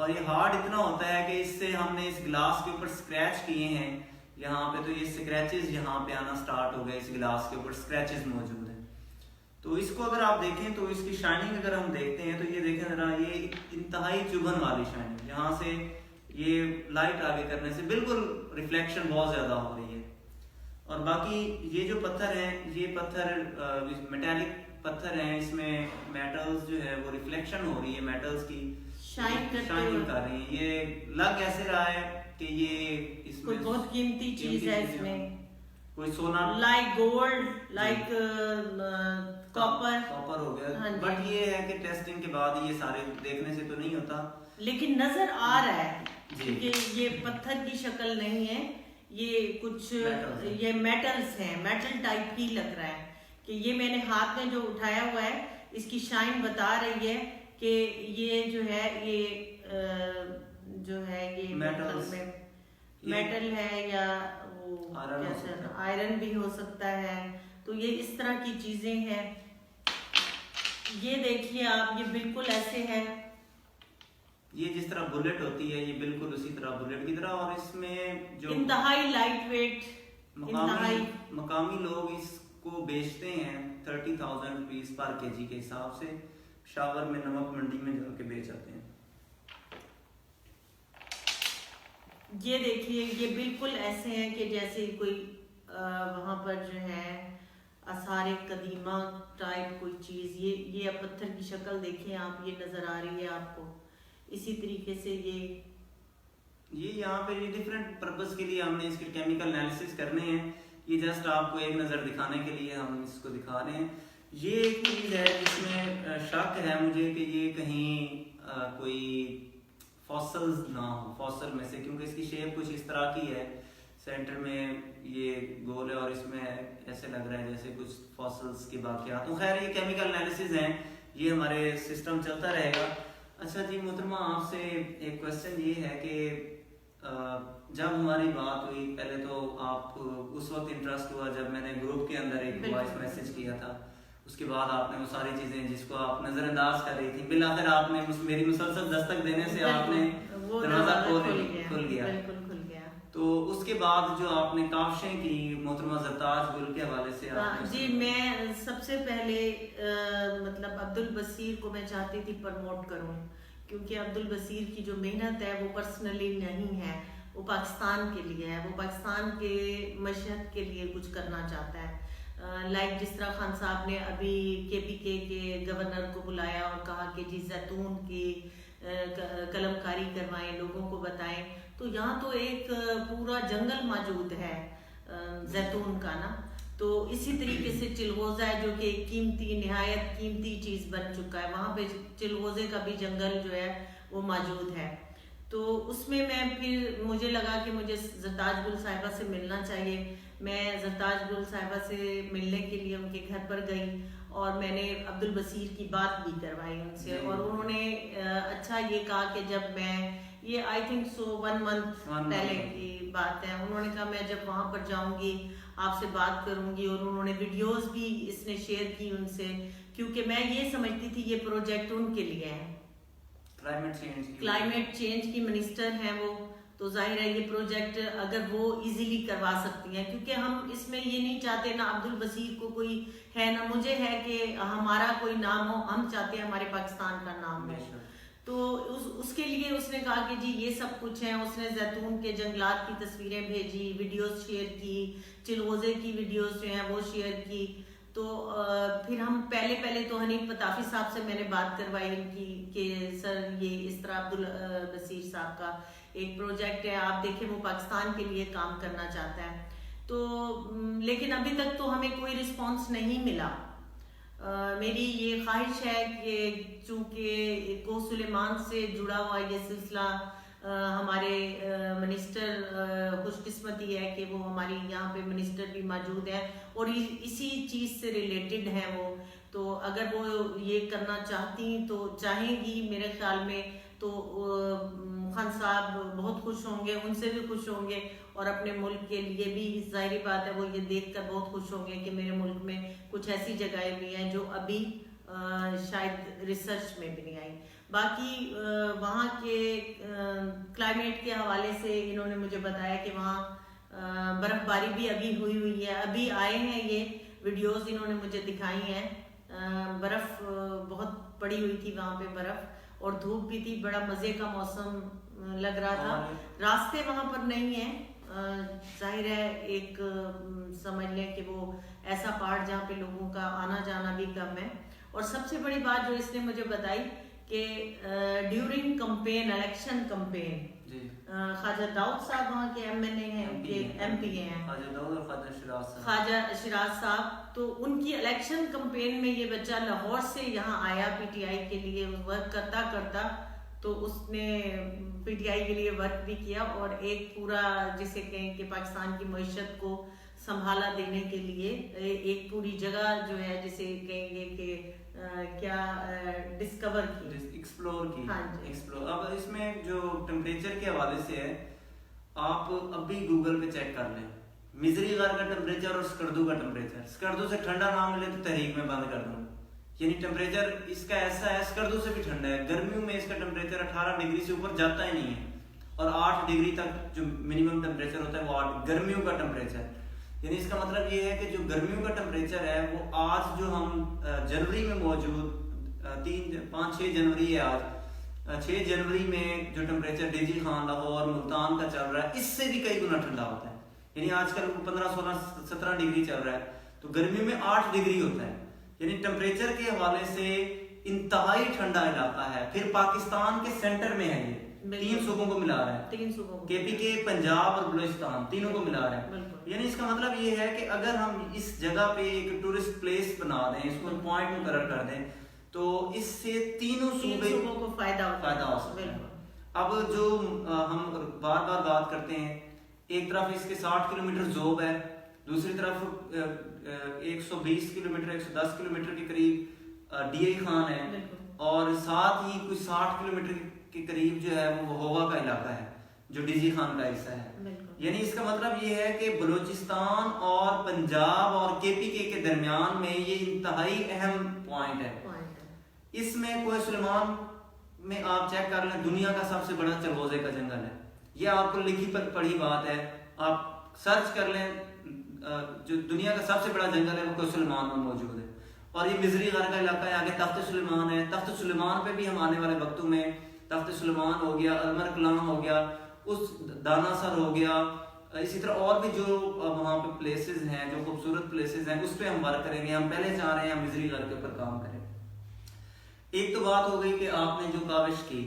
اور یہ ہارڈ اتنا ہوتا ہے کہ اس سے ہم نے اس گلاس کے اوپر اسکریچ کیے ہیں یہاں پہ، تو یہ اسکریچز یہاں پہ آنا سٹارٹ ہو گئے، اس گلاس کے اوپر اسکریچز موجود ہیں. تو اس کو اگر آپ دیکھیں تو اس کی شائننگ اگر ہم دیکھتے ہیں تو یہ دیکھیں ذرا، یہ انتہائی چبھن والی شائننگ، یہاں سے یہ لائٹ آگے کرنے سے بالکل ریفلیکشن بہت زیادہ ہو رہی ہے. اور باقی یہ جو پتھر ہیں، یہ پتھر میٹیلک پتھر ہیں، اس میں میٹلز جو ہے وہ ریفلیکشن ہو رہی ہے، میٹلز کی شائننگ کر رہی ہیں. یہ لگ ایسے رہا ہے کہ یہ اس میں بہت قیمتی چیز ہے، اس میں کوئی سونا لائک گولڈ، لائک کاپر ہو گیا. بٹ یہ ہے کہ ٹیسٹنگ کے بعد یہ سارے دیکھنے سے تو نہیں ہوتا، لیکن نظر آ رہا ہے کہ یہ پتھر کی شکل نہیں ہے، یہ کچھ یہ میٹلز ہیں، میٹل ٹائپ ہی لگ رہا ہے. کہ یہ میں نے ہاتھ میں جو اٹھایا ہوا ہے، اس کی شائن بتا رہی ہے کہ یہ جو ہے، یہ جو ہے یہ میٹل ہے یا وہ آئرن بھی ہو سکتا ہے. تو یہ اس طرح کی چیزیں ہیں. یہ دیکھیے آپ، یہ بالکل ایسے ہے، یہ جس طرح بلٹ ہوتی ہے، یہ بالکل اسی طرح بلٹ کی طرح. اور اس میں جو انتہائی لائٹ ویٹ، مقامی لوگ اس کو بیچتے ہیں 30,000 روپیز پر کے جی کے حساب سے، پشاور میں نمک منڈی میں جا کے بیچ آتے ہیں. یہ دیکھیے، یہ بالکل ایسے ہیں کہ جیسے کوئی وہاں پر جو ہے آثار قدیمہ ٹائپ کوئی چیز. یہ پتھر کی شکل دیکھیں آپ، یہ نظر آ رہی ہے آپ کو. اسی طریقے سے یہ یہاں پہ ڈفرینٹ پرپز کے لیے ہم نے اس کے کیمیکل انالیسس کرنے ہیں. یہ جسٹ آپ کو ایک نظر دکھانے کے لیے ہم اس کو دکھا رہے ہیں. یہ ایک چیز ہے جس میں شک ہے مجھے کہ یہ کہیں کوئی فاسلز نہ ہو، فاسل میں سے، کیونکہ اس کی شیپ کچھ اس طرح کی ہے، سینٹر میں یہ گول ہے اور اس میں ایسے لگ رہا ہے جیسے کچھ فاسلز کے باقیات. تو خیر یہ کیمیکل انالیسز ہیں، یہ ہمارے سسٹم چلتا رہے گا. اچھا جی محترمہ، آپ سے ایک کویسچن یہ ہے کہ جب ہماری بات ہوئی، پہلے تو آپ اس وقت انٹرسٹ ہوا جب میں نے گروپ کے اندر ایک وائس میسج کیا تھا، اس کے بعد آپ نے وہ ساری چیزیں جس کو آپ نظر انداز کر رہی تھی، بالآخر آپ نے میری مسلسل دستک دینے سے آپ نے دروازہ کھل گیا. تو اس کے بعد جو آپ نے کاوشیں کی محترمہ زرتاج گل کے حوالے سے، جی میں سب سے پہلے مطلب عبدالبصیر کو میں چاہتی تھی پروموٹ کروں، کیونکہ عبدالبصیر کی جو محنت ہے وہ پرسنلی نہیں ہے، وہ پاکستان کے لیے ہے، وہ پاکستان کے معیشت کے لیے کچھ کرنا چاہتا ہے. لائک جس طرح خان صاحب نے ابھی KPK کے گورنر کو بلایا اور کہا کہ جی زیتون کی قلم کاری کروائیں، لوگوں کو بتائیں. تو یہاں تو ایک پورا جنگل موجود ہے زیتون کا نا. تو اسی طریقے سے چلغوزہ ہے جو کہ قیمتی، نہایت قیمتی چیز بن چکا ہے، وہاں پہ چلغوزے کا بھی جنگل جو ہے وہ موجود ہے. تو اس میں پھر مجھے لگا کہ مجھے زرتاج گل صاحبہ سے ملنا چاہیے. میں زرتاج گل صاحبہ سے ملنے کے لیے ان کے گھر پر گئی اور میں نے عبدالبصیر کی بات بھی کروائی ان سے، اور انہوں نے اچھا یہ کہا کہ جب میں، یہ آئی تھنک سو 1 month پہلے کی بات ہے، انہوں نے کہا میں جب وہاں پر جاؤں گی آپ سے بات کروں گی. اور انہوں نے ویڈیوز بھی اس نے شیئر کی ان سے، کیونکہ میں یہ سمجھتی تھی یہ پروجیکٹ ان کے لیے ہے، کلائمیٹ چینج کی منسٹر ہیں وہ، تو ظاہر ہے یہ پروجیکٹ اگر وہ ایزیلی کروا سکتی ہیں، کیونکہ ہم اس میں یہ نہیں چاہتے نہ عبدالبصیر کو کوئی ہے نہ مجھے ہے کہ ہمارا کوئی نام ہو، ہم چاہتے ہیں ہمارے پاکستان کا نام ہو. تو اس کے لیے اس نے کہا کہ جی یہ سب کچھ ہے. اس نے زیتون کے جنگلات کی تصویریں بھیجی، ویڈیوز شیئر کی، چلغوزے کی ویڈیوز جو ہیں وہ شیئر کی. تو پھر ہم پہلے تو حنیف پتافی صاحب سے میں نے بات کروائی ان کی کہ سر یہ اس طرح عبدالبصیر صاحب کا ایک پروجیکٹ ہے، آپ دیکھیں وہ پاکستان کے لیے کام کرنا چاہتا ہے. تو لیکن ابھی تک تو ہمیں کوئی رسپانس نہیں ملا. میری یہ خواہش ہے کہ چونکہ کو سلیمان سے جڑا ہوا یہ سلسلہ، ہمارے منسٹر خوش قسمتی ہے کہ وہ ہماری یہاں پہ منسٹر بھی موجود ہیں اور اسی چیز سے ریلیٹڈ ہیں وہ. تو اگر وہ یہ کرنا چاہیں گی میرے خیال میں، تو خان صاحب بہت خوش ہوں گے، ان سے بھی خوش ہوں گے، اور اپنے ملک کے لیے بھی ظاہری بات ہے وہ یہ دیکھ کر بہت خوش ہوں گے کہ میرے ملک میں کچھ ایسی جگہیں بھی ہیں جو ابھی شاید ریسرچ میں بھی نہیں آئی. باقی وہاں کے کلائمیٹ کے حوالے سے انہوں نے مجھے بتایا کہ وہاں برف باری بھی ابھی ہوئی ہے، ابھی آئے ہیں یہ ویڈیوز انہوں نے مجھے دکھائی ہیں، برف بہت پڑی ہوئی تھی وہاں پہ برف، اور دھوپ بھی تھی، بڑا مزے کا موسم لگ رہا تھا. راستے وہاں پر نہیں ہیں، ظاہر ہے ایک سمجھ لیں کہ وہ ایسا پارٹ جہاں پہ لوگوں کا آنا جانا بھی کم ہے. اور سب سے بڑی بات جو اس نے مجھے بتائی کہ ڈیورنگ کمپین، الیکشن کمپین، خواجہ داؤد صاحب وہاں کے ایم این اے ہیں، ایم پی اے ہیں، خواجہ شیراز صاحب، تو ان کی الیکشن کمپین میں یہ بچہ لاہور سے یہاں آیا پی ٹی آئی کے لیے ورک کرتا کرتا، تو اس نے پی ٹی آئی کے لیے ورک بھی کیا، اور ایک پورا جسے کہیں کہ پاکستان کی معیشت کو سنبھالا دینے کے لیے ایک پوری جگہ جو ہے جسے کہیں گے کہ کیا ڈسکور کی، ایکسپلور کی. ہاں جی. ایکسپلور. اب اس میں جو ٹمپریچر کے حوالے سے ہے، آپ ابھی گوگل پہ چیک کر لیں مزری غار کا ٹمپریچر اور اسکردو کا ٹمپریچر. اسکردو سے ٹھنڈا نہ ملے تو تحریک میں بند کر دوں. یعنی ٹمپریچر اس کا ایسا ہے، اسکردو سے بھی ٹھنڈا ہے. گرمیوں میں اس کا ٹمپریچر 18 ڈگری سے اوپر جاتا ہی نہیں ہے، اور 8 ڈگری تک جو منیمم ٹمپریچر ہوتا ہے وہ 8 گرمیوں کا ٹمپریچر. یعنی اس کا مطلب یہ ہے کہ جو گرمیوں کا ٹمپریچر ہے وہ آج جو ہم جنوری میں موجود 5-6 جنوری ہے، آج 6 جنوری میں جو temperature D G Khan, Lahore, Multan کا چل رہا ہے، اس سے بھی کئی گنا ٹھنڈا ہوتا ہے. یعنی آج کل 15-16-17 ڈگری چل رہا ہے، تو گرمیوں میں 8 ڈگری ہوتا ہے. یعنی ٹمپریچر کے حوالے سے انتہائی ٹھنڈا علاقہ ہے. پھر پاکستان کے سینٹر میں ہے، یہ 3 صوبوں کو ملا رہا ہے، 3 صوبوں کے پی کے، پنجاب اور بلوچستان، تینوں کو ملا رہا ہے. یعنی اس کا مطلب یہ ہے کہ اگر ہم اس جگہ پہ ایک ٹورسٹ پلیس بنا دیں، اس کو پوائنٹ مقرر کر دیں، تو اس سے تینوں صوبوں کو فائدہ ہو سکتا ہے. اب جو ہم بار بار بات کرتے ہیں، ایک طرف اس کے 60 کلومیٹر ذوب ہے، دوسری طرف 120 کلومیٹر 110 کلومیٹر کے قریب ڈی اے خان ہے، اور ساتھ ہی کچھ 60 کلومیٹر کے قریب جو ہے وہ ہوا کا علاقہ ہے جو ڈی جی خان کا حصہ ہے. یعنی اس کا مطلب یہ ہے کہ بلوچستان اور پنجاب اور کے پی کے درمیان میں یہ انتہائی اہم پوائنٹ ہے. اس میں کوہ سلیمان میں آپ چیک کر لیں، دنیا کا سب سے بڑا چلغوزے کا جنگل ہے. یہ آپ کو لکھی پر پڑھی بات ہے، آپ سرچ کر لیں، جو دنیا کا سب سے بڑا جنگل ہے وہ کوہ سلیمان میں موجود ہے. اور یہ مزری غار کا علاقہ ہے. آگے تخت سلیمان ہے، تخت سلیمان پہ بھی ہم آنے والے وقتوں میں، تخت سلیمان ہو گیا، المر کلام ہو گیا، اس دانا سر ہو گیا، اسی طرح اور بھی جو وہاں پہ پلیسز ہیں، جو خوبصورت پلیسز ہیں، اس پہ ہم ورک کریں گے. ہم پہلے چاہ رہے ہیں ہم مزری غار کے اوپر کام کریں. ایک تو بات ہو گئی کہ آپ نے جو کاوش کی،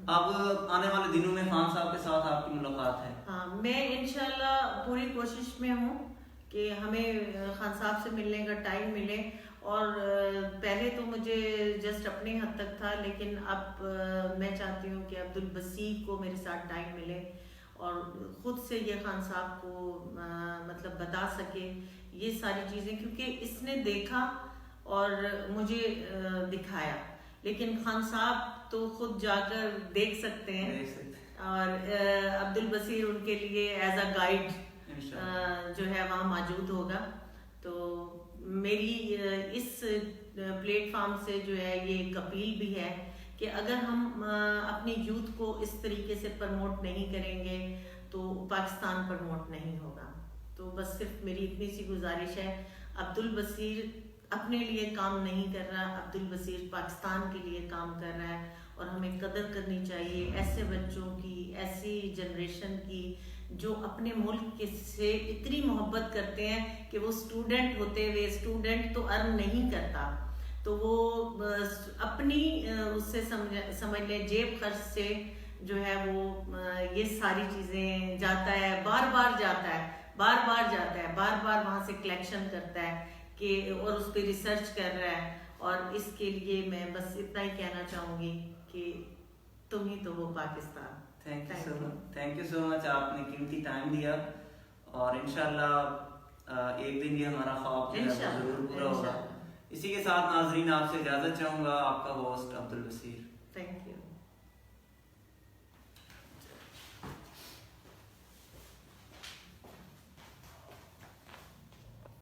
اب آنے والے دنوں میں خان صاحب کے ساتھ آپ کی ملاقات ہے. ہاں، میں انشاءاللہ پوری کوشش میں ہوں کہ ہمیں خان صاحب سے ملنے کا ٹائم ملے. اور پہلے تو مجھے جسٹ اپنے حد تک تھا، لیکن اب میں چاہتی ہوں کہ عبدالبصیر کو میرے ساتھ ٹائم ملے اور خود سے یہ خان صاحب کو مطلب بتا سکے یہ ساری چیزیں، کیونکہ اس نے دیکھا اور مجھے دکھایا. لیکن خان صاحب تو خود جا کر دیکھ سکتے ہیں، اور عبدالبصیر ان کے لیے ایز اے گائیڈ جو ہے وہاں موجود ہوگا. تو میری اس پلیٹ فارم سے جو ہے یہ ایک اپیل بھی ہے کہ اگر ہم اپنی یوتھ کو اس طریقے سے پروموٹ نہیں کریں گے تو پاکستان پروموٹ نہیں ہوگا. تو بس صرف میری اتنی سی گزارش ہے. عبدالبصیر اپنے لیے کام نہیں کر رہا، عبدالبصیر پاکستان کے لیے کام کر رہا ہے، اور ہمیں قدر کرنی چاہیے ایسے بچوں کی، ایسی جنریشن کی جو اپنے ملک کے سے اتنی محبت کرتے ہیں کہ وہ اسٹوڈنٹ ہوتے ہوئے، اسٹوڈنٹ تو ارن نہیں کرتا، تو وہ اپنی اس سے سمجھ لیں جیب خرچ سے جو ہے وہ یہ ساری چیزیں جاتا ہے، بار بار جاتا ہے، بار بار وہاں سے کلیکشن کرتا ہے کہ اور اس پہ ریسرچ کر رہا ہے. اور اس کے لیے میں بس اتنا ہی کہنا چاہوں گی کہ تم ہی تو وہ پاکستان. تھینک یو سو مچ. آپ نے قیمتی ٹائم دیا، اور انشاءاللہ ایک دن یہ ہمارا خواب جو ہے ضرور پورا ہوگا. اسی کے ساتھ ناظرین آپ سے اجازت چاہوں گا. آپ کا ہوسٹ عبدالبصیر. Thank you.